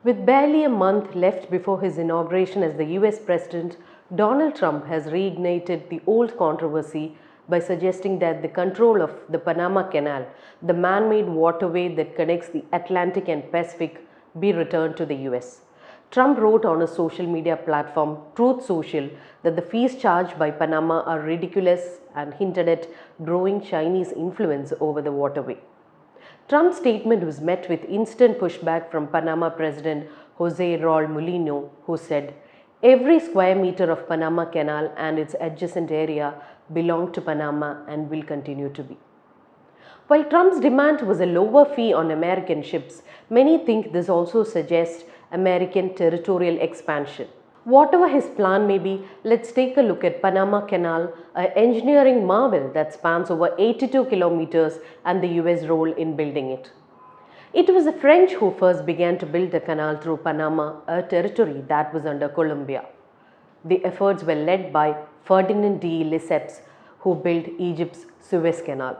With barely a month left before his inauguration as the US President, Donald Trump has reignited the old controversy by suggesting that the control of the Panama Canal, the man made waterway that connects the Atlantic and Pacific, be returned to the US. Trump wrote on his social media platform Truth Social that the fees charged by Panama are ridiculous and hinted at growing Chinese influence over the waterway. Trump's statement was met with instant pushback from Panama President Jose Raul Mulino, who said, "Every square meter of Panama Canal and its adjacent area belong to Panama and will continue to be." While Trump's demand was a lower fee on American ships, many think this also suggests American territorial expansion. Whatever his plan may be, let's take a look at Panama Canal, an engineering marvel that spans over 82 kilometers, and the US role in building it. It was the French who first began to build the canal through Panama, a territory that was under Colombia. The efforts were led by Ferdinand de Lesseps, who built Egypt's Suez Canal.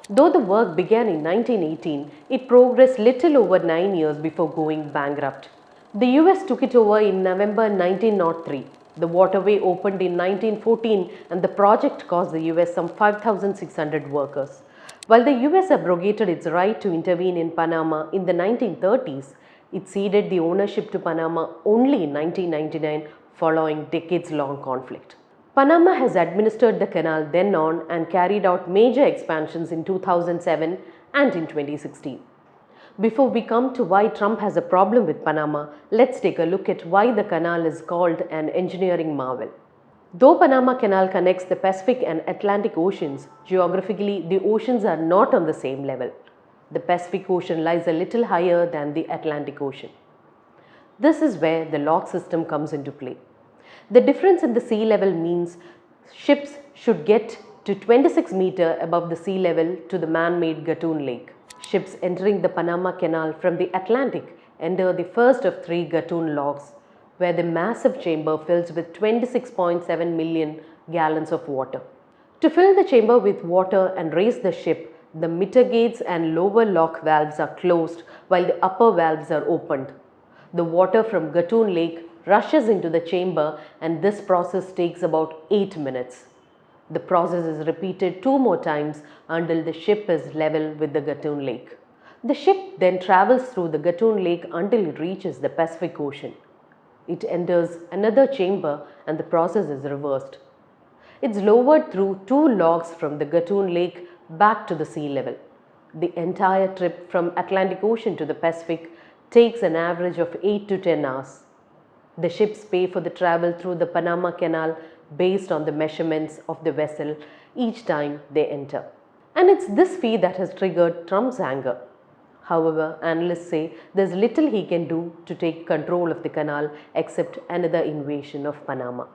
Though the work began in 1918, it progressed little over 9 years before going bankrupt. The US took it over in November 1903. The waterway opened in 1914 and the project cost the US some 5,600 workers. While the US abrogated its right to intervene in Panama in the 1930s, it ceded the ownership to Panama only in 1999 following decades-long conflict. Panama has administered the canal then on and carried out major expansions in 2007 and in 2016. Before we come to why Trump has a problem with Panama, let's take a look at why the canal is called an engineering marvel. Though Panama Canal connects the Pacific and Atlantic Oceans, geographically the oceans are not on the same level. The Pacific Ocean lies a little higher than the Atlantic Ocean. This is where the lock system comes into play. The difference in the sea level means ships should get to 26 meters above the sea level to the man-made Gatun Lake. Ships entering the Panama Canal from the Atlantic enter the first of 3 Gatun locks, where the massive chamber fills with 26.7 million gallons of water. To fill the chamber with water and raise the ship, the mitter gates and lower lock valves are closed while the upper valves are opened. The water from Gatun Lake rushes into the chamber, and this process takes about 8 minutes. The process is repeated 2 more times until the ship is level with the Gatun Lake. The ship then travels through the Gatun Lake until it reaches the Pacific Ocean. It enters another chamber and the process is reversed. It's lowered through 2 logs from the Gatun Lake back to the sea level. The entire trip from Atlantic Ocean to the Pacific takes an average of 8 to 10 hours. The ships pay for the travel through the Panama Canal based on the measurements of the vessel each time they enter. And it's this fee that has triggered Trump's anger. However, analysts say there's little he can do to take control of the canal except another invasion of Panama.